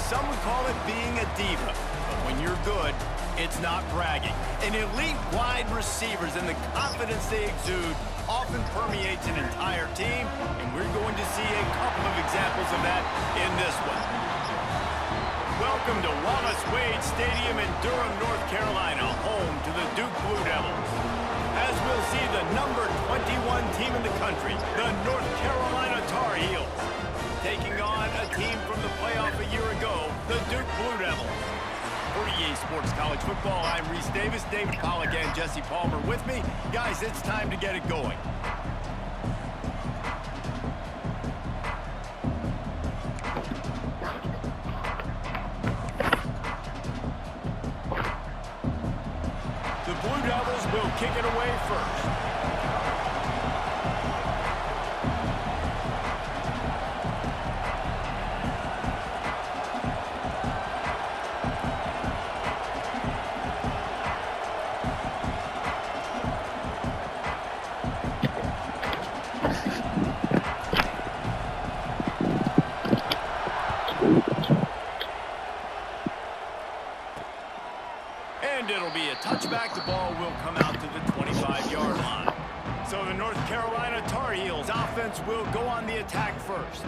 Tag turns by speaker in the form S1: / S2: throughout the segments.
S1: some would call it being a diva. But when you're good, it's not bragging. An elite wide receivers and the confidence they exude often permeates an entire team, and we're going to see a couple of examples of that in this one. Welcome to Wallace Wade Stadium in Durham, North Carolina, home to the Duke Blue Devils. As we'll see the number 21 team in the country, the North Carolina Tar Heels, taking on a team from the playoff a year ago, the Duke Blue Devils. For EA Sports College Football, I'm Reese Davis, David Pollack, and Jesse Palmer with me. Guys, it's time to get it going. The Blue Devils will kick it away first. And it'll be a touchback. The ball will come out to the 25-yard line. So the North Carolina Tar Heels offense will go on the attack first.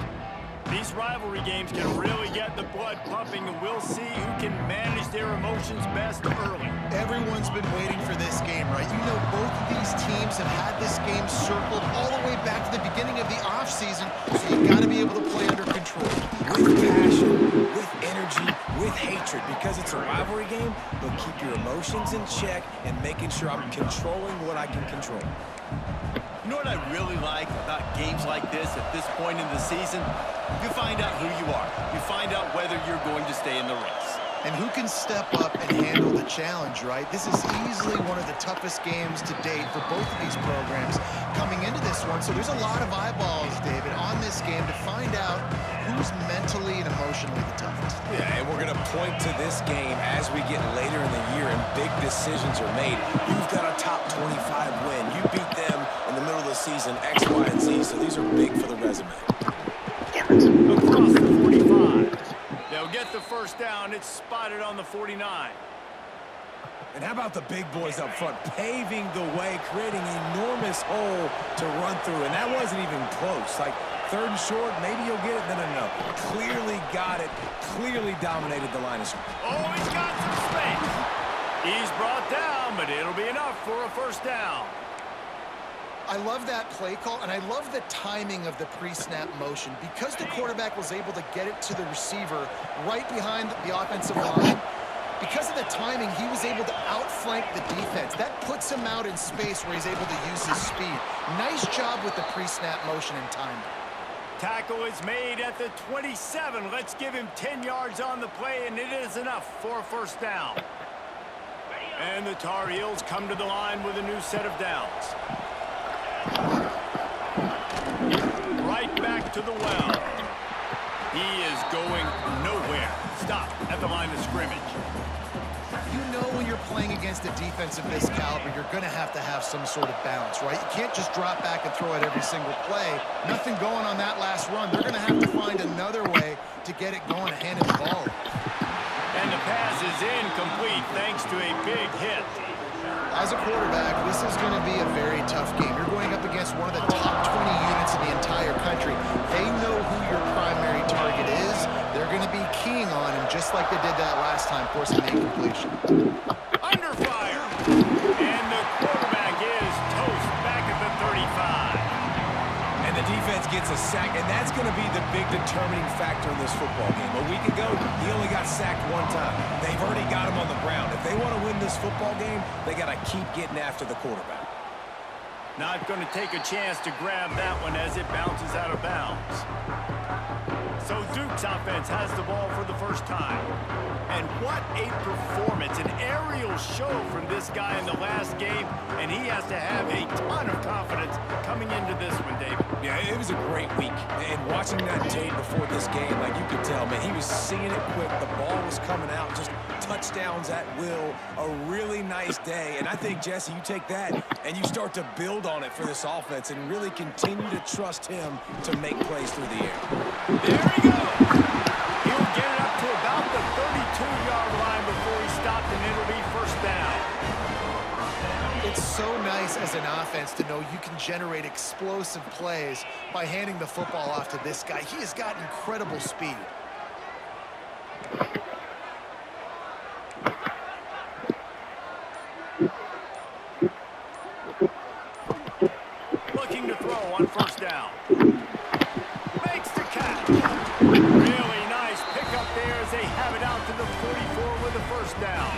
S1: These rivalry games can really get the blood pumping, and we'll see who can manage their emotions best early.
S2: Everyone's been waiting for this game, right? You know, both of these teams have had this game circled all the way back to the beginning of the offseason, so you've got to be able to play under control.
S3: With passion, with energy, with hatred, because it's a rivalry game, but keep your emotions in check and making sure I'm controlling what I can control.
S1: You know what I really like about games like this at this point in the season? You find out who you are. You find out whether you're going to stay in the race.
S2: And who can step up and handle the challenge, right? This is easily one of the toughest games to date for both of these programs coming into this one. So there's a lot of eyeballs, David, on this game to find out who's mentally and emotionally the toughest.
S3: Yeah, and we're going to point to this game as we get later in the year and big decisions are made. You've got a top 25 win. You beat them in the middle of the season, X, Y, and Z. So these are big for the resume.
S1: Across the 45. They'll get the first down. It's spotted on the 49.
S3: And how about the big boys up front, paving the way, creating an enormous hole to run through. And that wasn't even close. Like, third and short, maybe you'll get it. No. Clearly got it. Clearly dominated the line of scrimmage.
S1: Oh, he's got some space. He's brought down, but it'll be enough for a first down.
S2: I love that play call, and I love the timing of the pre-snap motion. Because the quarterback was able to get it to the receiver right behind the offensive line, because of the timing, he was able to outflank the defense. That puts him out in space where he's able to use his speed. Nice job with the pre-snap motion and timing.
S1: Tackle is made at the 27. Let's give him 10 yards on the play, and it is enough for a first down. And the Tar Heels come to the line with a new set of downs. Right back to the well. He is going nowhere. Stop at the line of scrimmage.
S2: You know when you're playing against a defense of this caliber, you're going to have some sort of balance, right? You can't just drop back and throw it every single play. Nothing going on that last run. They're going to have to find another way to get it going and handing the ball.
S1: And the pass is incomplete thanks to a big hit.
S2: As a quarterback, this is going to be a very tough game. You're going up against one of the top 20 units in the entire country. They know who your primary target is. They're going to be keying on him, just like they did that last time, forcing the incompletion.
S1: Under fire. And the quarterback is toast back at the 35.
S3: And the defense gets a sack, and that's going to be the big determining factor in this football game. A week ago, he only got sacked one time. They've already got him on the ground. If they want to win this football game, they got to keep getting after the quarterback.
S1: Not going to take a chance to grab that one as it bounces out of bounds. So Duke's offense has the ball for the first time. And what a performance, an aerial show from this guy in the last game, and he has to have a ton of confidence coming into this one, David.
S3: Yeah, it was a great week. And watching that tape before this game, like you could tell, man, he was seeing it quick. The ball was coming out, just touchdowns at will. A really nice day. And I think, Jesse, you take that and you start to build on it for this offense and really continue to trust him to make plays through the air.
S1: There he goes. He'll get it up to about
S2: so nice as an offense to know you can generate explosive plays by handing the football off to this guy. He has got incredible speed.
S1: Looking to throw on first down. Makes the catch. Really nice pickup there as they have it out to the 44 with the first down.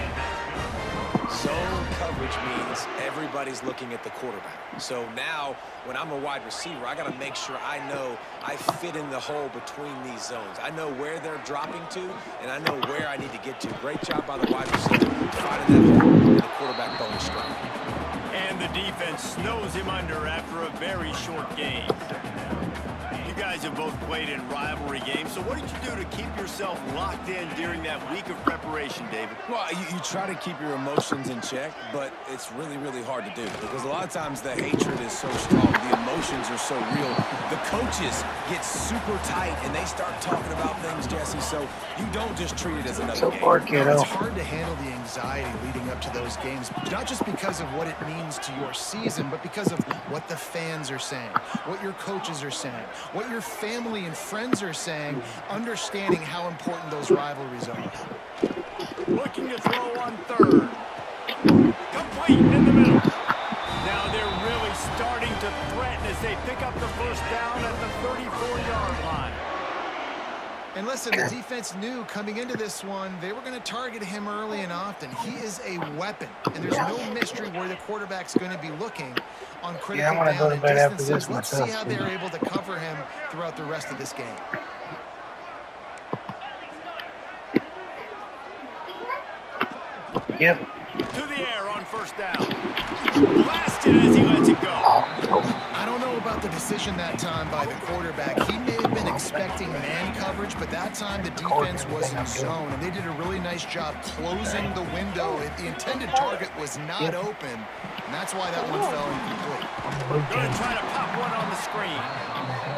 S3: Zone coverage means everybody's looking at the quarterback. So now, when I'm a wide receiver, I got to make sure I know I fit in the hole between these zones. I know where they're dropping to, and I know where I need to get to. Great job by the wide receiver finding that hole in the quarterback bonus strike.
S1: And the defense snows him under after a very short game. You guys have both played in rivalry games, so what did you do to keep yourself locked in during that week of preparation, David?
S3: Well, you try to keep your emotions in check, but it's really, really hard to do because a lot of times the hatred is so strong, the emotions are so real. The coaches get super tight and they start talking about things, Jesse, so you don't just treat it as another game.
S2: It's hard to handle the anxiety leading up to those games, not just because of what it means to your season, but because of what the fans are saying, what your coaches are saying, what your family and friends are saying, understanding how important those rivalries are.
S1: Looking to throw on third. Complete in the middle. Now they're really starting to threaten as they pick up the first down at the 34-yard line.
S2: And listen, the defense knew coming into this one, they were going to target him early and often. He is a weapon, and there's no mystery where the quarterback's going to be looking on critical down and distances. Let's see how they're able to cover him throughout the rest of this game.
S4: Yep.
S1: To the air on first down. Blasted as he lets it go.
S2: I don't know about the decision that time by the quarterback. He may have been expecting man coverage, but that time the defense was in zone, and they did a really nice job closing the window. The intended target was not open, and that's why that one fell incomplete.
S1: Going to try to pop one on the screen.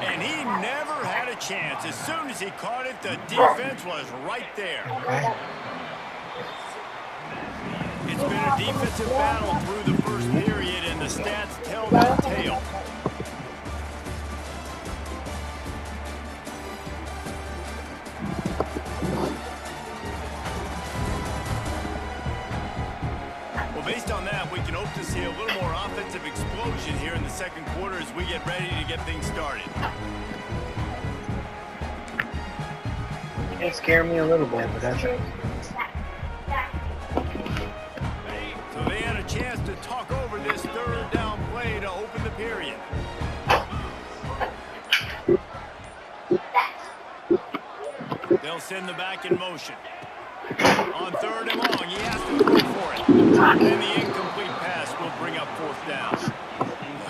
S1: And he never had a chance. As soon as he caught it, the defense was right there. It's been a defensive battle through the first period, and the stats tell that tale. Well, based on that, we can hope to see a little more offensive explosion here in the second quarter as we get ready to get things started.
S4: It scared me a little bit, but that's it.
S1: So they had a chance to talk over this third down play to open the period. They'll send the back in motion. On third and long, he has to throw for it. And the incomplete pass will bring up fourth down.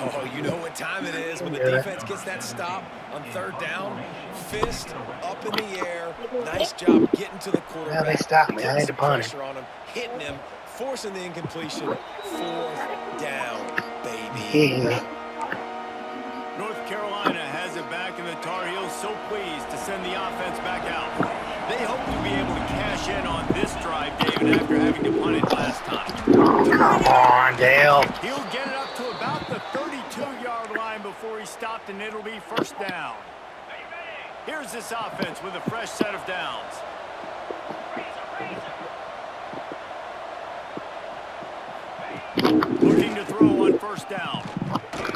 S3: Oh, you know what time it is when the defense gets that stop on third down. Fist up in the air. Nice job getting to the quarterback.
S4: Yeah, they stopped me. I had to punt
S3: pressure on him, hitting him, forcing the incompletion. Fourth down, baby.
S1: North Carolina has it back, and the Tar Heels so pleased to send the offense back out. They hope to be able to cash in on this drive, David, after having to punt it last time.
S4: Come on, Dale.
S1: He'll get it up to about the 32-yard line before he's stopped, and it'll be first down. Here's this offense with a fresh set of downs. Looking to throw on first down.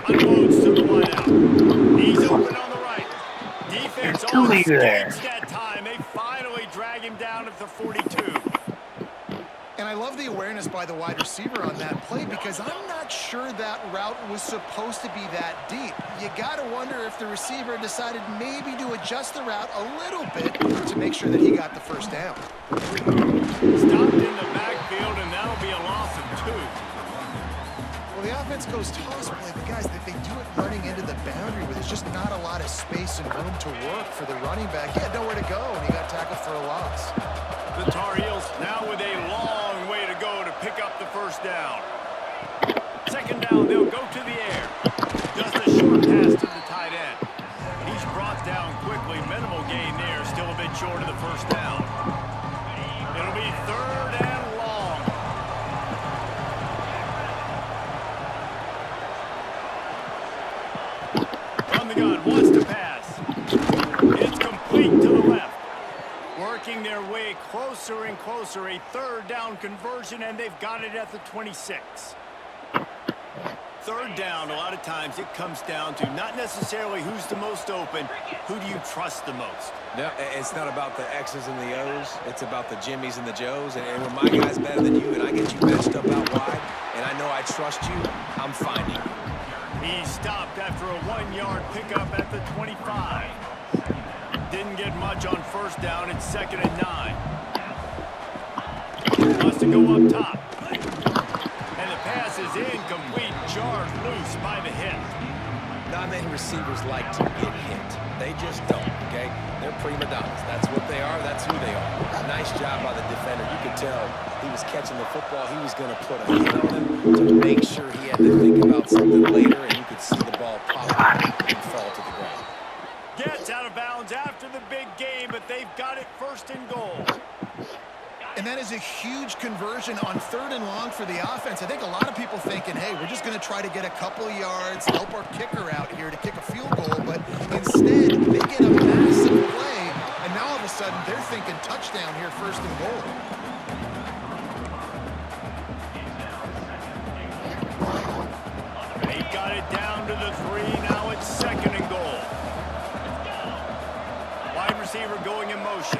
S1: Unloads to the wideout. He's open on the right. Defense on the skates that time. They finally drag him down at the 42.
S2: And I love the awareness by the wide receiver on that play because I'm not sure that route was supposed to be that deep. You got to wonder if the receiver decided maybe to adjust the route a little bit to make sure that he got the first down.
S1: Stopped in the backfield, and that'll be a loss of 2.
S2: Well, the offense goes toss play, but guys, they do it running into the boundary where there's just not a lot of space and room to work for the running back. He had nowhere to go, and he got tackled for a loss.
S1: The Tar Heels now with a long way to go to pick up the first down. Second down, they'll go to the air. Just a short pass to the tight end. He's brought down quickly. Minimal gain there, still a bit short of the first down. It'll be third and long. Wants to pass. It's complete to the left. Working their way closer and closer. A third down conversion, and they've got it at the 26. Third down, a lot of times it comes down to not necessarily who's the most open, who do you trust the most?
S3: No, it's not about the X's and the O's. It's about the Jimmies and the Joes. And when my guy's better than you and I get you matched up out wide, and I know I trust you, I'm finding you.
S1: He stopped after a 1-yard pickup at the 25. Didn't get much on first down. It's 2nd and 9. Wants to go up top. And the pass is incomplete. Jarred loose by the hit.
S3: Not many receivers like to get hit. They just don't, okay? They're prima donnas. That's what they are. That's who they are. Nice job by the defender. You could tell he was catching the football. He was going to put a hit on him to make sure he had to think about something later, and you could see the ball pop and fall to the ground.
S1: Gets out of bounds after the big game, but they've got it 1st and goal.
S2: And that is a huge conversion on 3rd and long for the offense. I think a lot of people thinking, hey, we're just going to try to get a couple yards, help our kicker out here to kick a field goal. But instead, they get a massive play, and now all of a sudden they're thinking touchdown here, 1st and goal.
S1: They've got it down to the 3. Now it's 2nd and goal. Wide receiver going in motion.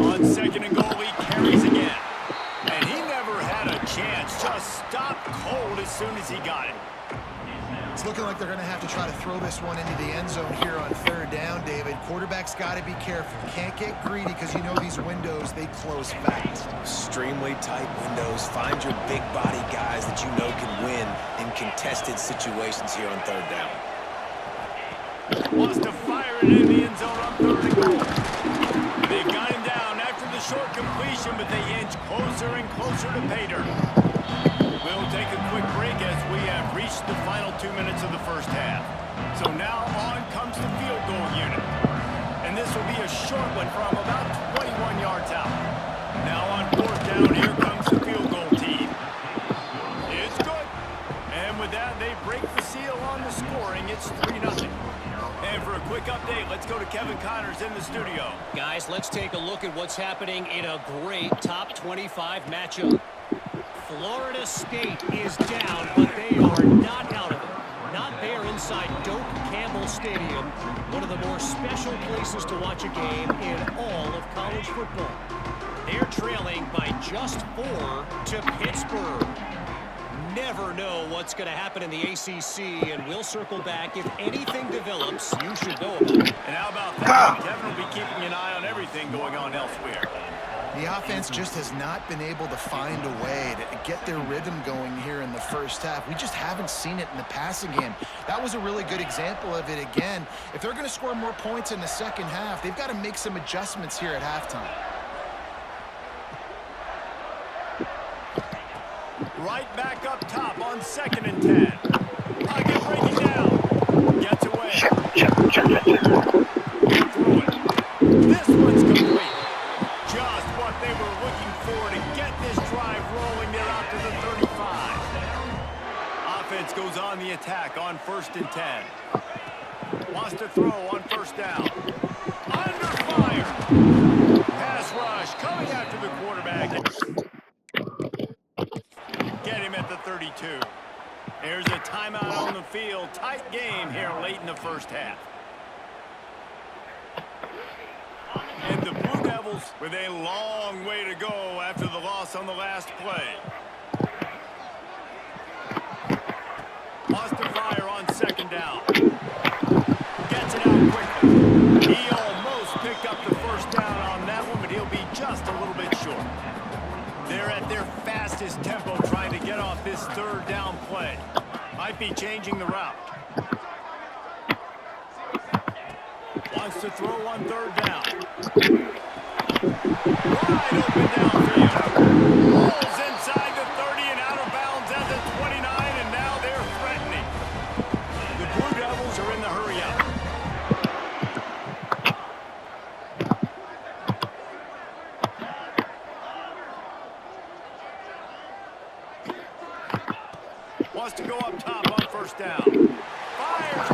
S1: On 2nd and goal, he carries again. And he never had a chance. Just stopped cold as soon as he got it.
S2: It's looking like they're going to have to try to throw this one into the end zone here on 3rd down, David. Quarterback's got to be careful. Can't get greedy because you know these windows, they close fast.
S3: Extremely tight windows. Find your big body guys that you know can win in contested situations here on 3rd down.
S1: Wants to fire it in the end zone on 3rd and goal. They've got him down after the short completion, but they inch closer and closer to pay dirt. We'll take a quick break as we have reached the final 2 minutes of the 1st half. So now on comes the field goal unit. And this will be a short one from about 21 yards out. Now on 4th down, here comes the field goal team. It's good. And with that, they break the seal on the scoring. It's 3-0. And for a quick update, let's go to Kevin Connors in the studio.
S5: Guys, let's take a look at what's happening in a great top 25 matchup. Florida State is down, but they are not out of it. Not there inside Doak Campbell Stadium, one of the more special places to watch a game in all of college football. They're trailing by just 4 to Pittsburgh. Never know what's going to happen in the ACC, and we'll circle back. If anything develops, you should know about it.
S1: And how about that? Kevin will be keeping an eye on everything going on elsewhere.
S2: The offense just has not been able to find a way to get their rhythm going here in the 1st half. We just haven't seen it in the passing game. That was a really good example of it again. If they're going to score more points in the 2nd half, they've got to make some adjustments here at halftime.
S1: Right back up top on 2nd and 10. Pocket breaking down. Gets away. Through it. This one's complete. Just what they were looking for to get this drive rolling. They're out to the 35. Offense goes on the attack on 1st and 10. Wants to throw on 1st down. Under fire. Pass rush coming after the quarterback. Get him at the 32. There's a timeout on the field. Tight game here late in the 1st half. And the Blue Devils with a long way to go after the loss on the last play. Lost to fire on 2nd down. Gets it out quickly. He almost picked up the 1st down on that one, but he'll be just a little bit short. They're at their fastest tempo trying to get off this 3rd down play. Might be changing the route. Wants to throw on 3rd down. Wide open downfield. Rolls inside the 30 and out of bounds at the 29, and now they're threatening. The Blue Devils are in the hurry up. Wants to go up top on 1st down. Fires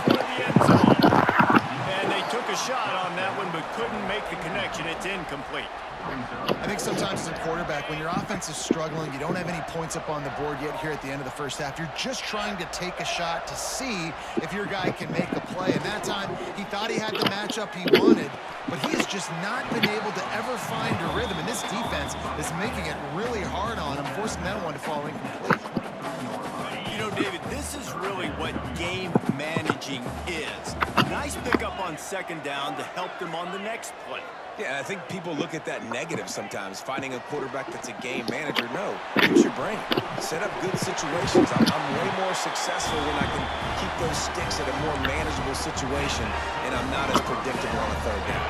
S1: a shot on that one, but couldn't make the connection. It's incomplete.
S2: I think sometimes as a quarterback, when your offense is struggling, you don't have any points up on the board yet here at the end of the first half. You're just trying to take a shot to see if your guy can make a play. And that time, he thought he had the matchup he wanted, but he has just not been able to ever find a rhythm. And this defense is making it really hard on him, forcing that one to fall incomplete.
S1: You know, David, this is really what game managing is. Nice pickup on second down to help them on the next play.
S3: Yeah, I think people look at that negative sometimes, finding a quarterback that's a game manager. No, use your brain. Set up good situations. I'm way more successful when I can keep those sticks at a more manageable situation, and I'm not as predictable on a third down.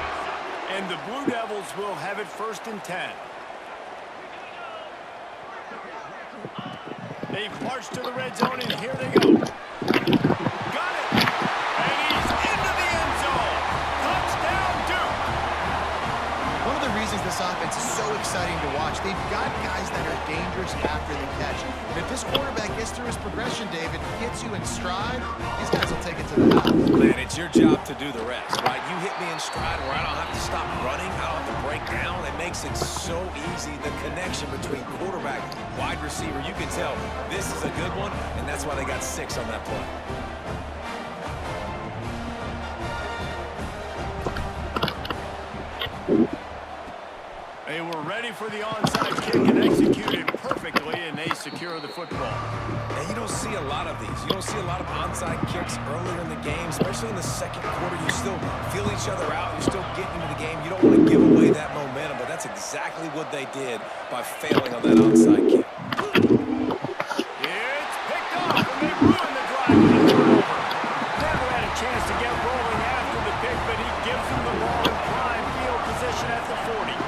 S1: And the Blue Devils will have it 1st and 10. They've marched to the red zone, and here they go. Got it! And he's into the end zone! Touchdown, Duke!
S2: One of the reasons this offense is so exciting to watch, they've got guys that are dangerous after the catch. And if this quarterback gets through his progression, David, gets you in stride, these guys will take it to the house.
S3: Man, it's your job to do the rest, right? You hit me in stride where I don't have to stop running, I don't have to break down. It makes it so easy, the connection between quarterback, wide receiver. You can tell this is a good one, and that's why they got 6 on that play.
S1: They were ready for the onside kick and executed perfectly, and they secure the football.
S3: And you don't see a lot of these. You don't see a lot of onside kicks earlier in the game, especially in the second quarter. You still feel each other out. You're still getting into the game. You don't want to give away that momentum, but that's exactly what they did by failing on that onside kick.
S1: It's picked off, and they ruin the drive with a turnover. Never had a chance to get rolling after the pick, but he gives them the ball in prime field position at the 40.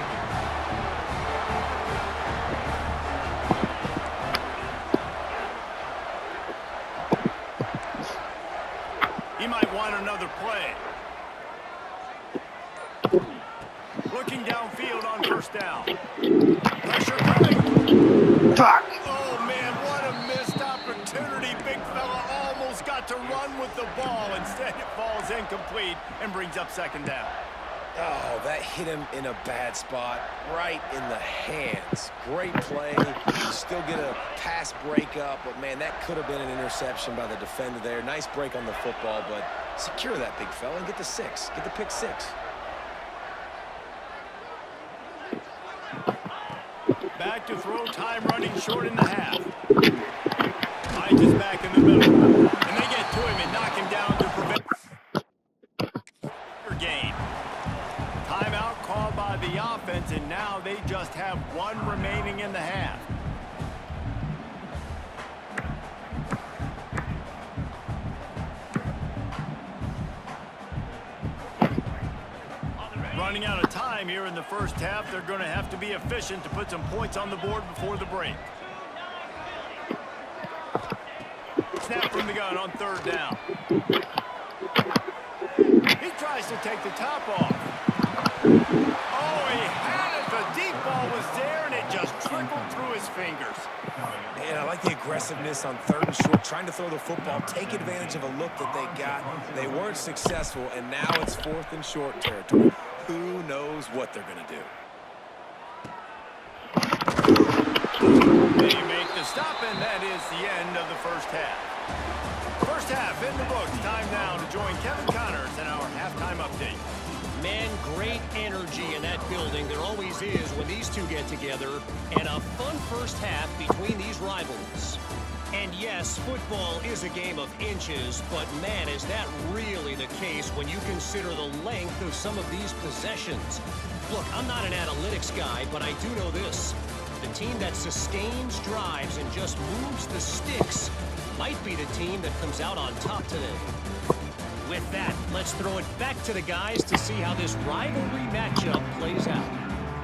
S1: He might want another play. Looking downfield on 1st down. Pressure coming.
S4: Fuck.
S1: Oh, man, what a missed opportunity. Big fella almost got to run with the ball. Instead, it falls incomplete and brings up 2nd down.
S3: Oh, that hit him in a bad spot, right in the hands. Great play. You still get a pass breakup, but, man, that could have been an interception by the defender there. Nice break on the football, but secure that big fella and get the 6. Get the pick 6.
S1: Back to throw, time running short in the half. Hines is back in the middle. And they get to him and knock him down to prevent gain. Timeout called by the offense, and now they just have 1 remaining in the half. Running out of time here in the first half. They're going to have to be efficient to put some points on the board before the break. Snap from the gun on 3rd down. He tries to take the top off. Oh, he had it. The deep ball was there, and it just trickled through his fingers.
S3: And I like the aggressiveness on 3rd and short, trying to throw the football, take advantage of a look that they got. They weren't successful, and now it's 4th and short territory. Who knows what they're going to do?
S1: They make the stop, and that is the end of the first half. First half in the books. Time now to join Kevin Connors in our halftime update.
S5: Man, great energy in that building. There always is when these two get together. And a fun first half between these rivals. And yes, football is a game of inches, but man, is that really the case when you consider the length of some of these possessions. Look, I'm not an analytics guy, but I do know this. The team that sustains drives and just moves the sticks might be the team that comes out on top today. With that, let's throw it back to the guys to see how this rivalry matchup plays out.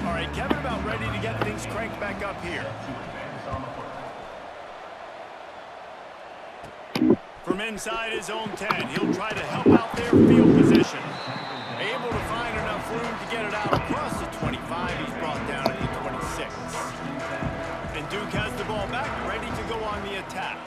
S1: All right, Kevin, about ready to get things cranked back up here. From inside his own 10, he'll try to help out their field position. Able to find enough room to get it out across the 25. He's brought down at the 26. And Duke has the ball back, ready to go on the attack.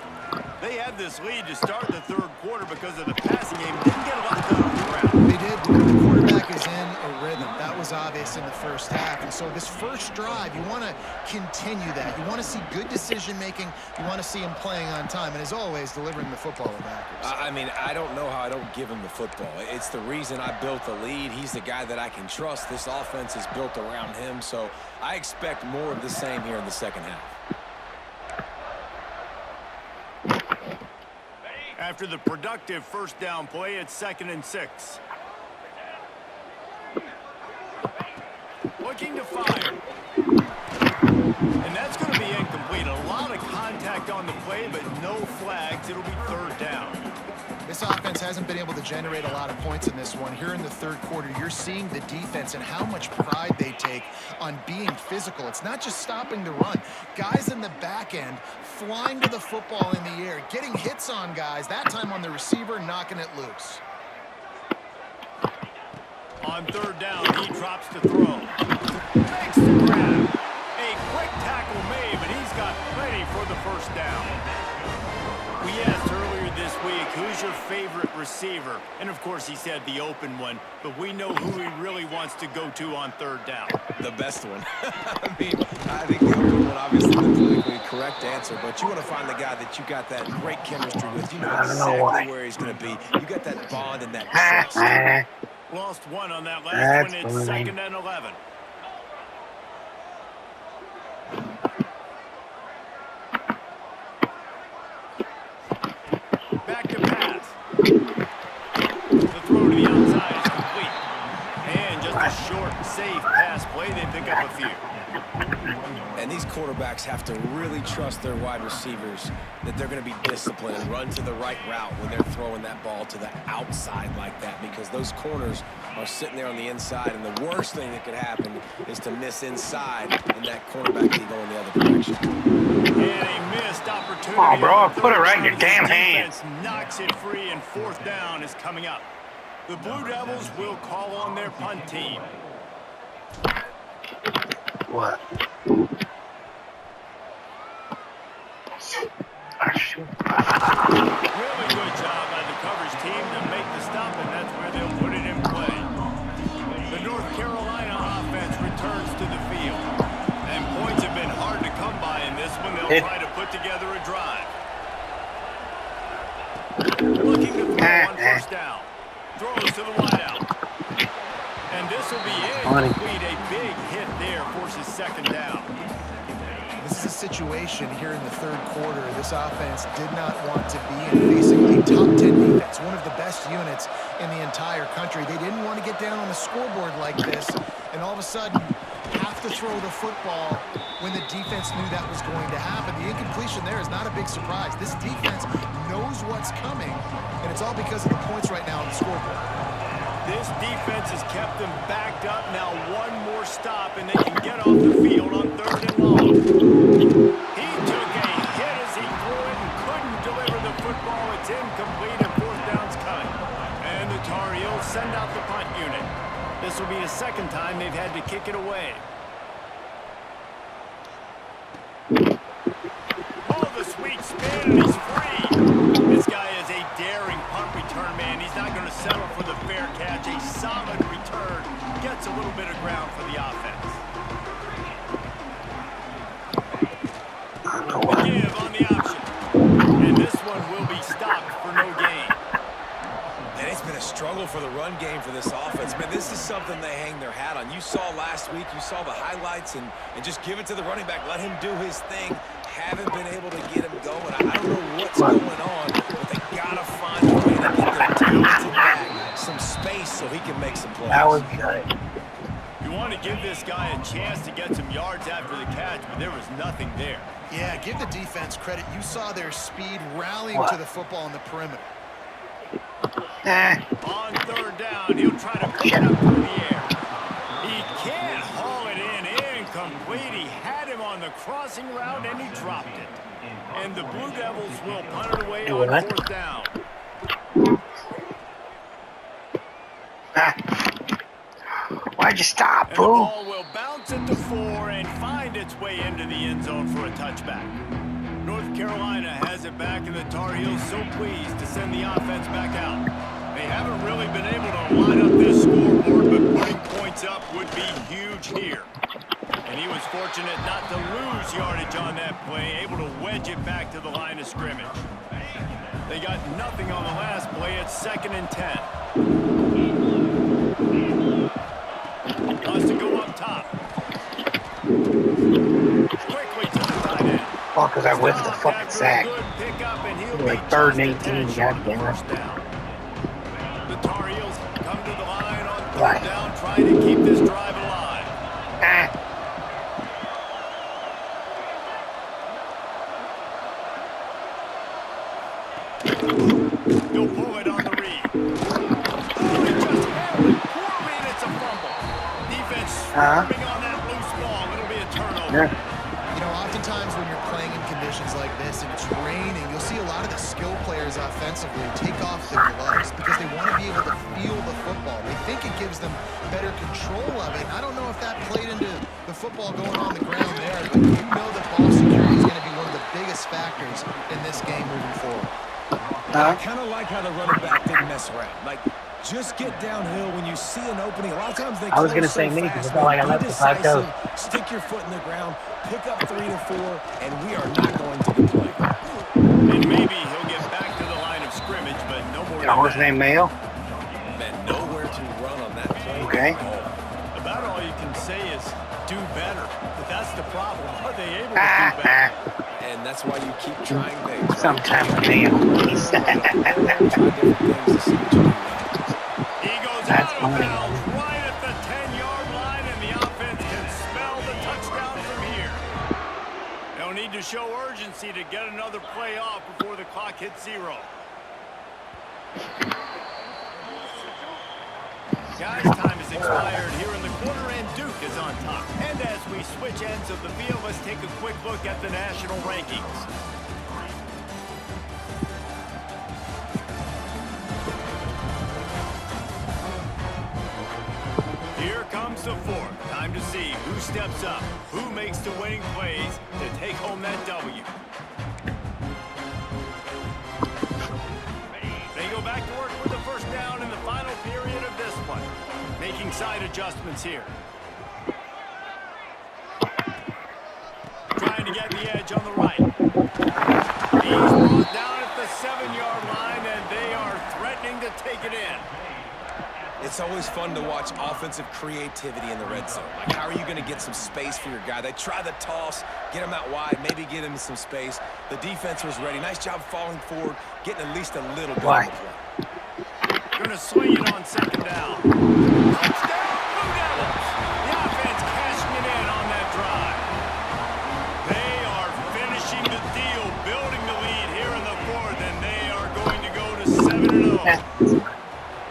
S1: They had this lead to start the third quarter because of the passing game. Didn't get a lot done on the ground.
S2: They did, but when the quarterback is in a rhythm, that was obvious in the first half. And so this first drive, you want to continue that. You want to see good decision-making. You want to see him playing on time. And as always, delivering the football with accuracy.
S3: I mean, I don't know how I don't give him the football. It's the reason I built the lead. He's the guy that I can trust. This offense is built around him. So I expect more of the same here in the second half.
S1: After the productive first down play, it's 2nd and 6. Looking to fire. And that's going to be incomplete. A lot of contact on the play, but no flags. It'll be 3rd down.
S2: This offense hasn't been able to generate a lot of points in this one. Here in the third quarter, you're seeing the defense and how much pride they take on being physical. It's not just stopping the run. Guys in the back end flying to the football in the air, getting hits on guys, that time on the receiver, knocking it loose.
S1: On 3rd down, he drops to throw. Makes the grab. A quick tackle made, but he's got plenty for the first down. We asked earlier this week, who's your favorite receiver? And of course he said the open one, but we know who he really wants to go to on 3rd down.
S3: The best one. I mean, I think the open one, obviously, the politically correct answer, but you want to find the guy that you got that great chemistry with. You know exactly where he's going to be. You got that bond and that trust.
S1: Lost one on that last one. It's 2nd and 11. Back to pass. The throw to the outside is complete. And just a short, safe pass play. They pick up a few.
S3: And these quarterbacks have to really trust their wide receivers that they're going to be disciplined and run to the right route when they're throwing that ball to the outside like that, because those corners are sitting there on the inside, and the worst thing that could happen is to miss inside and that cornerback can go in the other direction.
S1: And a missed opportunity.
S4: Come on, bro. Put it right in your damn
S1: hands.
S4: hands.
S1: Knocks it free, and 4th down is coming up. The Blue Devils will call on their punt team.
S4: What?
S1: Really good job by the coverage team to make the stop, and that's where they'll put it in play. The North Carolina offense returns to the field. And points have been hard to come by in this one. They'll try to put together a drive. Looking to throw on 1st down. Throws to the wideout. And this will be incomplete. A big hit there forces 2nd down.
S2: This is a situation here in the third quarter. This offense did not want to be in, facing a top 10 defense, one of the best units in the entire country. They didn't want to get down on the scoreboard like this, and all of a sudden have to throw the football when the defense knew that was going to happen. The incompletion there is not a big surprise. This defense knows what's coming, and it's all because of the points right now on the scoreboard.
S1: This defense has kept them backed up. Now one more stop, and they can get off the field on 3rd and long. He took a hit as he threw it and couldn't deliver the football. It's incomplete, and 4th down's cut. And the Tar Heels send out the punt unit. This will be the 2nd time they've had to kick it away. Oh, the sweet spin, and he's free. This guy is a daring punt return man. He's not going to settle for the fair catch. A solid return. Gets a little bit of ground for the offense. The give on the option. And this one will be stopped for no gain.
S3: And it's been a struggle for the run game for this offense. Man, this is something they hang their hat on. You saw last week, you saw the highlights, and just give it to the running back. Let him do his thing. Haven't been able to get him going. I don't know what's going on, but they got to find a way to get their talented back some space so he can make some plays.
S4: That was good.
S1: You want to give this guy a chance to get some yards after the catch, but there was nothing there.
S2: Yeah, give the defense credit. You saw their speed rallying to the football on the perimeter.
S1: On 3rd down, he'll try to pick it up through the air. He can't haul it in. Incomplete. He had him on the crossing route, and he dropped it. And the Blue Devils will punt it away on 4th down.
S4: Why'd you stop,
S1: And the
S4: fool?
S1: ball will bounce at the 4 and find its way into the end zone for a touchback. North Carolina has it back, and the Tar Heels so pleased to send the offense back out. They haven't really been able to line up this scoreboard, but putting points up would be huge here. And he was fortunate not to lose yardage on that play, able to wedge it back to the line of scrimmage. They got nothing on the last play. It's 2nd and 10. Wants to go up top. Quickly to the tight end.
S4: Oh, because I whiffed the fucking sack. Like 3rd and 18, goddamn it.
S1: The Tar Heels come to the line on 3rd down, trying to keep this drive alive. He'll pull it on the read. Oh, he just held it poorly, and it's a fumble. Defense swarming on that loose ball. It'll be a turnover.
S2: You know, oftentimes when you're playing in conditions like this and it's raining, you'll see a lot of the skill players offensively take off their gloves because they want to be able to feel the football. They think it gives them better control of it. And I don't know if that played into the football going on the ground there, but you know that ball security is going to be one of the biggest factors in this game moving forward.
S3: I kind of like how the running back didn't mess around. Like, just get downhill when you see an opening. A lot of times they
S4: I was going to
S3: close
S4: say
S3: so
S4: me
S3: fast,
S4: because I felt like I left the plateau.
S5: Stick your foot in the ground, pick up 3 to 4, and we are not going to complain.
S1: And maybe he'll get back to the line of scrimmage, but no more.
S4: Your horse named Mayo?
S3: Man, nowhere to run on that play.
S4: Okay.
S1: About all you can say is do better. But that's the problem. Are they able to do better?
S3: And that's why you keep trying things. Right?
S4: Sometimes Mayo.
S1: He goes
S4: That's
S1: out of
S4: funny.
S1: bounds right at the 10-yard line, and the offense can spell the touchdown from here. They'll need to show urgency to get another play off before the clock hits 0. Guys, time has expired here in the quarter, and Duke is on top. And as we switch ends of the field, let's take a quick look at the national rankings. Here comes the 4th. Time to see who steps up, who makes the winning plays to take home that W. They go back to work with the 1st down in the final period of this one. Making side adjustments here. Trying to get the edge on the right. He's brought down at the 7-yard line, and they are threatening to take it in.
S3: It's always fun to watch offensive creativity in the red zone. Like, how are you going to get some space for your guy? They try the toss, get him out wide, maybe get him some space. The defense was ready. Nice job falling forward, getting at least a little bit of the play.
S1: Going to swing it on 2nd down. Touchdown, Blue Devils! The offense cashing it in on that drive. They are finishing the deal, building the lead here in the 4th, and they are going to go to 7-0.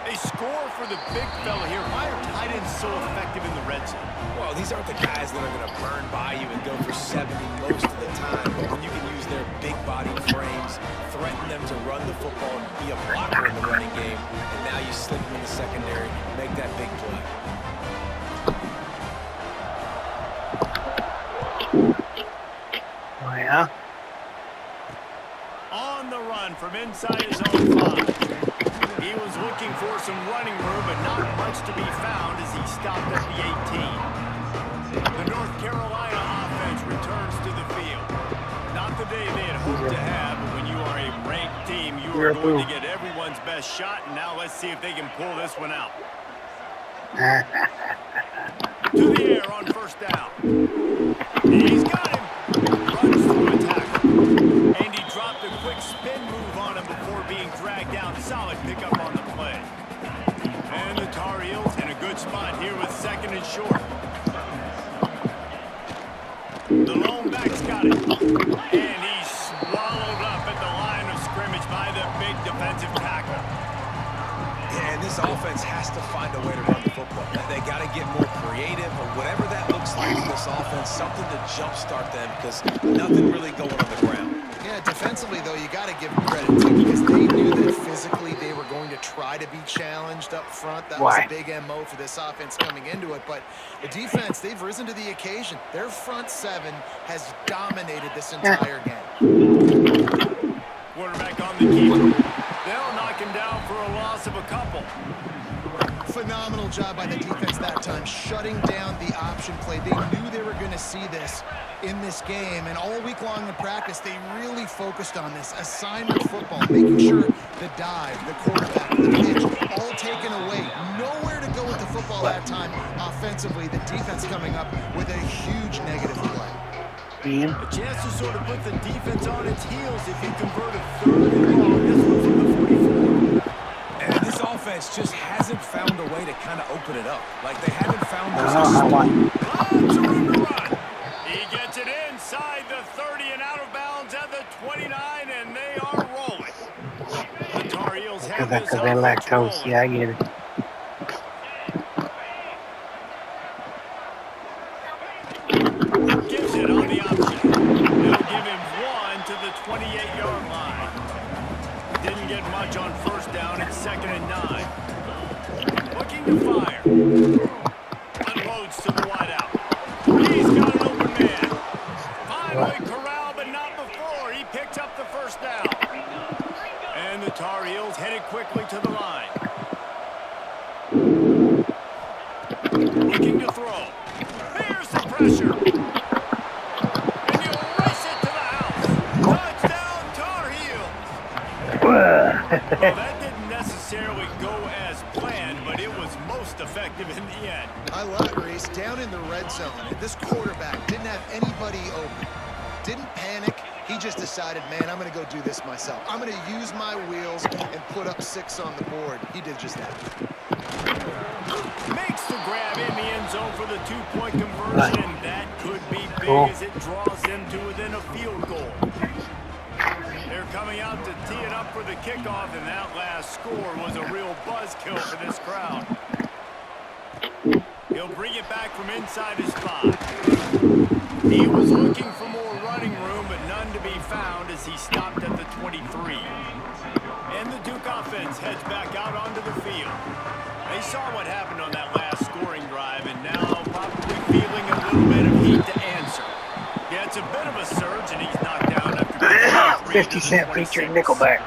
S1: They score for the big fella here. Why are tight ends so effective in the red zone?
S3: Well, these aren't the guys that are going to burn by you and go for 70 most of the time. But when you can use their big body frames, threaten them to run the football and be a blocker in the running game, and now you slip them in the secondary, make that big play.
S4: Oh, yeah?
S1: On the run from inside his own 5. He was looking for some running room, but not much to be found as he stopped at the 18. The North Carolina offense returns to the field. Not the day they had hoped to have, but when you are a ranked team, you are going to get everyone's best shot, and now let's see if they can pull this one out. To the air on 1st down. He's got him. Runs through a tackle. And he dropped a quick spin move on him before being dragged down. Solid pickup on the play. And the Tar Heels in a good spot here with 2nd and short. The lone back's got it. And he's swallowed up at the line of scrimmage by the big defensive tackle.
S3: Yeah, and this offense has to find a way to run the football. They got to get more creative or whatever that looks like in this offense, something to jumpstart them because nothing really going on the ground.
S2: Yeah, Yeah, defensively, though, you got to give them credit, too, because they knew that physically they were going to try to be challenged up front. That was a big MO for this offense coming into it. But the defense, they've risen to the occasion. Their front seven has dominated this entire game.
S1: Quarterback on the keeper. They'll knock him down for a loss of a couple.
S2: Phenomenal job by the defense that time, shutting down the option play. They knew they were going to see this in this game, and all week long in practice, they really focused on this assignment football, making sure the dive, the quarterback, the pitch, all taken away. Nowhere to go with the football that time offensively. The defense coming up with a huge negative play.
S1: A chance to sort of put the defense on its heels if you convert a third and long. This one from the 44.
S3: And this offense just hasn't found a way to kind of open it up. Like, they haven't found those.
S1: Lots of room to run. He gets it inside the 30 and out of bounds at the 29, and they are rolling. The Tar Heels have this
S4: Because they're lactose. Yeah, I get it.
S1: Gives it on the option. They'll give him one to the 28-yard line. Didn't get much on first down. It's 2nd and 9. Looking to fire. Unloads to the wideout. He's got an open man. Finally corralled, but not before. He picked up the first down. And the Tar Heels headed quickly to the line. Looking to throw. Here's the pressure. And you race it to the house. Touchdown, Tar Heels. Well, that didn't necessarily go as planned, but it was most effective in the end.
S2: I love it, Reese. Down in the red zone, this quarterback didn't have anybody open. Didn't panic. He just decided, man, I'm going to go do this myself. I'm going to use my wheels and put up 6 on the board. He did just that.
S1: Makes the grab in the end zone for the 2-point conversion, and that could be big as it draws them to within a field goal. They're coming out to tee it up for the kickoff, and that last score was a real buzzkill for this crowd. He'll bring it back from inside his 5. He was looking for more running room, but none to be found as he stopped at the 23. And the Duke offense heads back out onto the field. They saw what happened on that last scoring drive, and now probably feeling a little bit of heat to answer. Yeah, it's a bit of a surge, and he's knocked down after
S4: 50 Cent featuring Nickelback.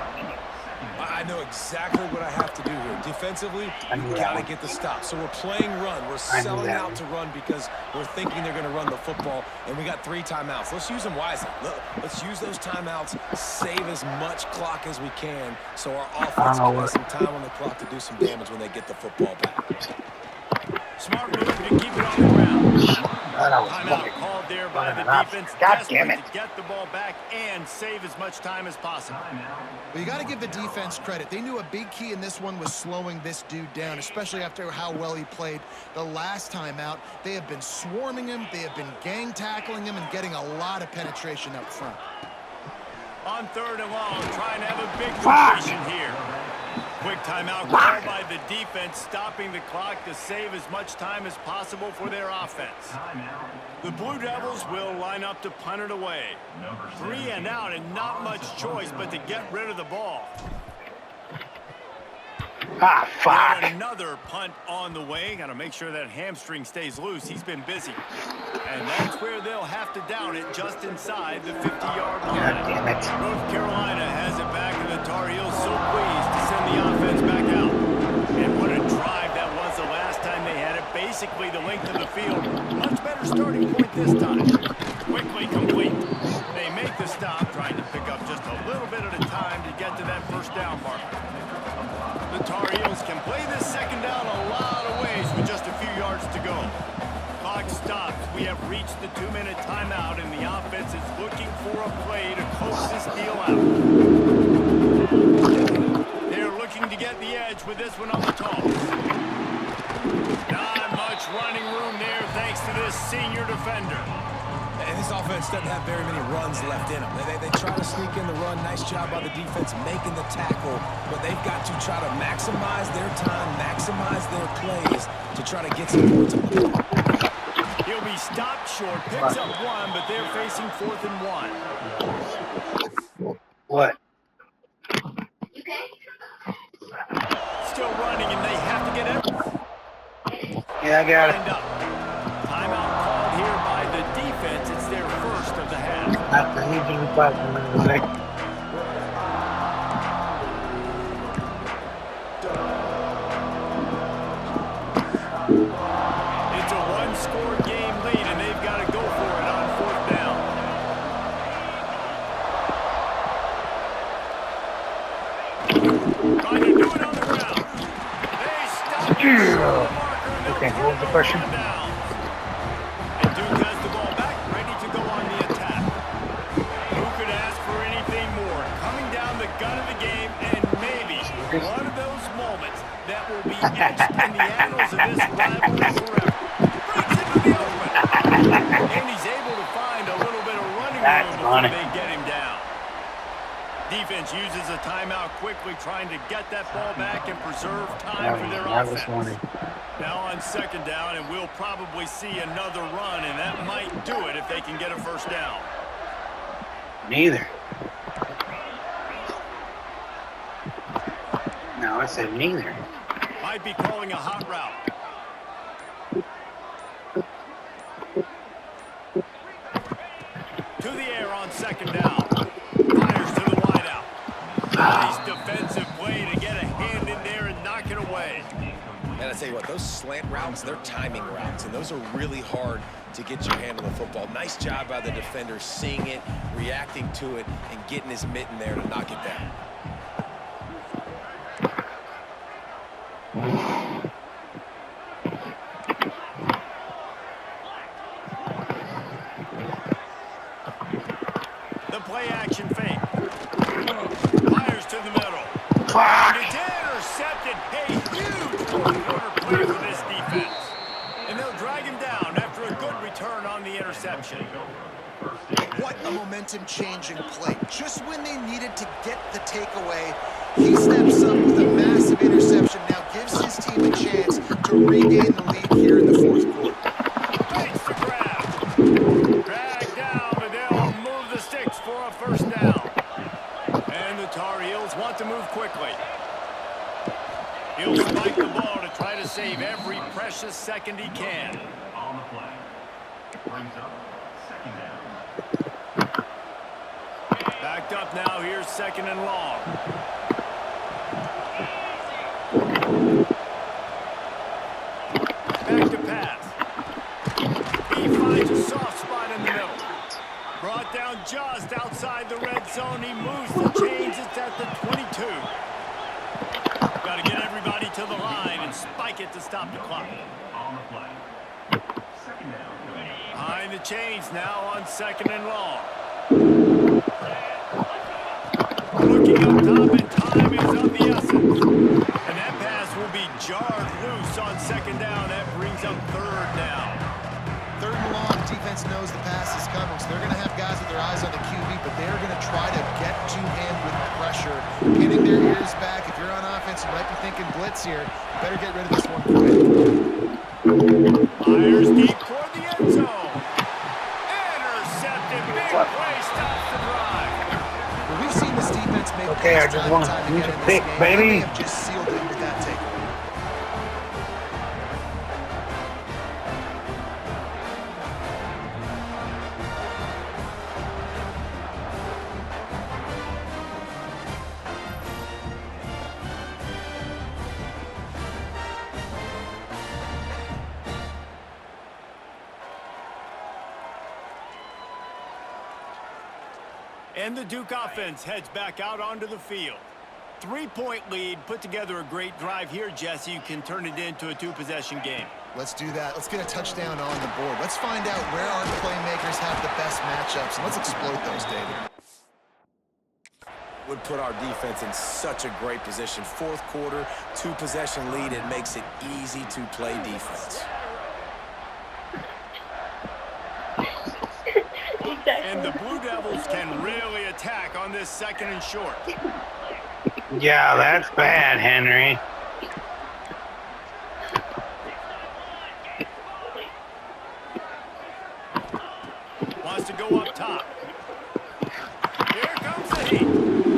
S3: I know exactly what I have to do here. Defensively, we got to get the stop. So we're playing run. We're selling out to run because we're thinking they're going to run the football, and we got 3 timeouts. Let's use them wisely. Let's use those timeouts, save as much clock as we can so our offense can have some time on the clock to do some damage when they get the football back.
S1: Smart move to keep it on the ground. Timeout called there by the defense.
S4: God damn it.
S1: To get the ball back and save as much time as possible.
S2: Well, you got to give the defense credit. They knew a big key in this one was slowing this dude down, especially after how well he played the last time out. They have been swarming him. They have been gang tackling him and getting a lot of penetration up front.
S1: On 3rd and long, trying to have a big completion here. Quick timeout called by the defense, stopping the clock to save as much time as possible for their offense. The Blue Devils will line up to punt it away. 3 and out, and not much choice but to get rid of the ball.
S4: Ah, fuck.
S1: And another punt on the way. Got to make sure that hamstring stays loose. He's been busy. And that's where they'll have to down it just inside the 50-yard line.
S4: God damn it.
S1: North Carolina has it back, and the Tar Heels so pleased to send the offense back out. And what a drive that was the last time they had it. Basically the length of the field. Much better starting point this time. Quickly complete. They make the stop, trying to pick up just a little bit at a time to get to that first down marker. The Tar Heels can play this second down a lot of ways with just a few yards to go. Clock stops. We have reached the 2-minute timeout, and the offense is looking for a play to close this deal out. They're looking to get the edge with this one on the toss. Not much running room there thanks to this senior defender.
S3: And this offense doesn't have very many runs left in them. They try to sneak in the run. Nice job by the defense making the tackle. But they've got to try to maximize their time, maximize their plays to try to get some points on the board.
S1: He'll be stopped short, picks up 1, but they're facing 4th and 1.
S4: What?
S1: Still running, and they have to get it.
S4: Yeah, I got it.
S1: Timeout called here by the defense. It's their first of the half.
S4: After he just about to like.
S1: It's a one-score game lead, and they've got to go for it on 4th down. Trying to do it on the ground. They stop the marker.
S4: Okay, what was the question?
S1: And Duke has the ball back, ready to go on the attack. Who could ask for anything more? Coming down the gun of the game, and maybe one of those moments that will be etched in the annals of this rivalry forever. Breaks into the open. And he's able to find a little bit of running room before they get him down. Defense uses a timeout quickly, trying to get that ball back and preserve time for their offense. Now on 2nd down, and we'll probably see another run, and that might do it if they can get a 1st down.
S4: Neither. No, I said neither.
S1: Might be calling a hot route. To the air on 2nd down. Fires to the wideout. Nice defensive play to get a hand in there and knock it away.
S3: And I tell you what, those slant routes, they're timing routes, and those are really hard to get your hand on the football. Nice job by the defender seeing it, reacting to it, and getting his mitten there to knock it down.
S1: The play action fake. Fires to the middle. And it's intercepted. A huge fourth-quarter play for this defense. And they'll drag him down after a good return on the interception.
S2: What a momentum-changing play. Just when they needed to get the takeaway, he steps up with a massive interception. Now gives his team a chance to regain the lead here in the 4th quarter.
S1: Bates to grab. Drag down, but they'll move the sticks for a 1st down. And the Tar Heels want to move quickly. He'll spike the ball to try to save every precious second he can.
S6: On the play. Brings up 2nd down.
S1: Backed up now, here's 2nd and long. Back to pass. He finds a soft spot in the middle. Brought down just outside the red zone. He moves the chains. It's at the 22. Got to get everybody to the line and spike it to stop the clock.
S6: On the play. 2nd down.
S1: Behind the chains now on 2nd and long. Looking up top, and time is of the essence. And that pass will be jarred loose on 2nd down. That brings up 3rd down.
S2: 3rd and long, defense knows the pass is coming, so they're going to have guys with their eyes on the QB, but they're going to try to get to him with pressure, getting their ears back. If you're on offense, you might be thinking blitz here. You better get rid of this one quick.
S1: Fires deep toward the end zone. Intercepted. Big play stops the drive.
S2: Well, we've seen this defense make
S4: Okay, I
S2: plays
S4: just
S2: time
S4: want
S2: and time
S4: to use
S2: again
S4: a
S2: in this
S4: pick,
S2: game.
S4: baby.
S2: They have just sealed it with that takeaway.
S1: And the Duke offense heads back out onto the field. 3-point lead, put together a great drive here, Jesse. You can turn it into a 2-possession game.
S2: Let's do that. Let's get a touchdown on the board. Let's find out where our playmakers have the best matchups, and let's exploit those, David.
S3: Would put our defense in such a great position. 4th quarter, 2-possession lead. It makes it easy to play defense.
S1: And the Blue Devils can really attack on this 2nd and short.
S4: Yeah, that's bad, Henry.
S1: Wants to go up top. Here comes the heat.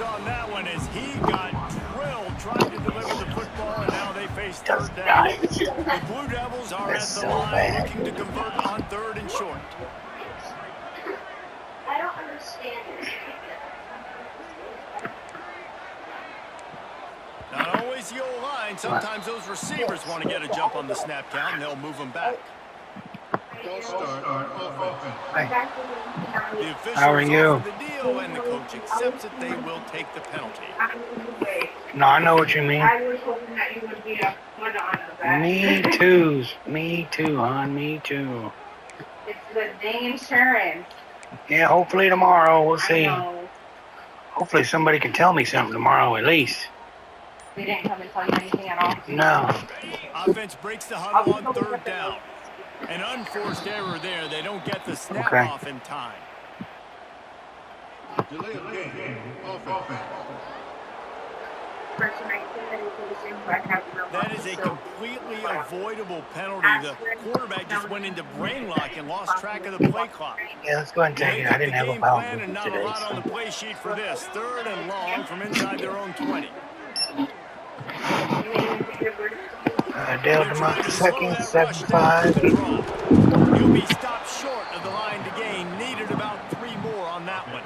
S1: on that one as he got drilled trying to deliver the football, and now they face third down. The Blue Devils are at the line looking to convert on 3rd and short.
S7: I don't understand it.
S1: Not always the old line. Sometimes those receivers want to get a jump on the snap count, and they'll move them back. The officials
S4: How are you?
S1: offer the deal, and the coach accepts it. They will take the penalty.
S4: No, I know what you mean.
S7: I was hoping that you would be a Madonna.
S4: Me too. Me too, hon. Me too.
S7: It's the dang insurance.
S4: Yeah, hopefully tomorrow. We'll see.
S7: I know.
S4: Hopefully somebody can tell me something tomorrow at least.
S7: They didn't come and tell you anything at all.
S4: No.
S1: Offense breaks the huddle on 3rd down. An unforced error there. They don't get the snap
S4: Okay.
S1: off in time.
S6: Delay of game. Offense.
S1: That is a completely avoidable penalty. The quarterback just went into brain lock and lost track of the play clock.
S4: Yeah, let's go ahead and take it. I didn't have a
S1: Game
S4: foul
S1: plan and not
S4: today.
S1: a lot on the play sheet for this. 3rd and long from inside their own 20.
S4: Dale DeMont second, 7-5.
S1: He'll be stopped short of the line to gain. Needed about 3 more on that one.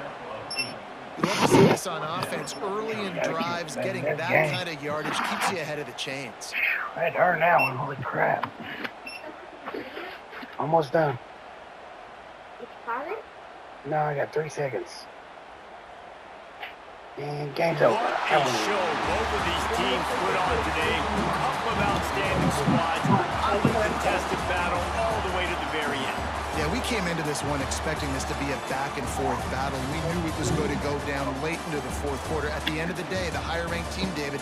S2: You love to see this on offense. Early in drives, getting that kind of yardage keeps you ahead of the chains.
S4: I had to earn that one. Holy crap. Almost done. No, I got 3 seconds. And game's over.
S1: What a show both of these teams put on today. Couple of outstanding squads. Highly contested battle all the way to the very end.
S2: Yeah, we came into this one expecting this to be a back-and-forth battle. We knew it was going to go down late into the 4th quarter. At the end of the day, the higher-ranked team, David,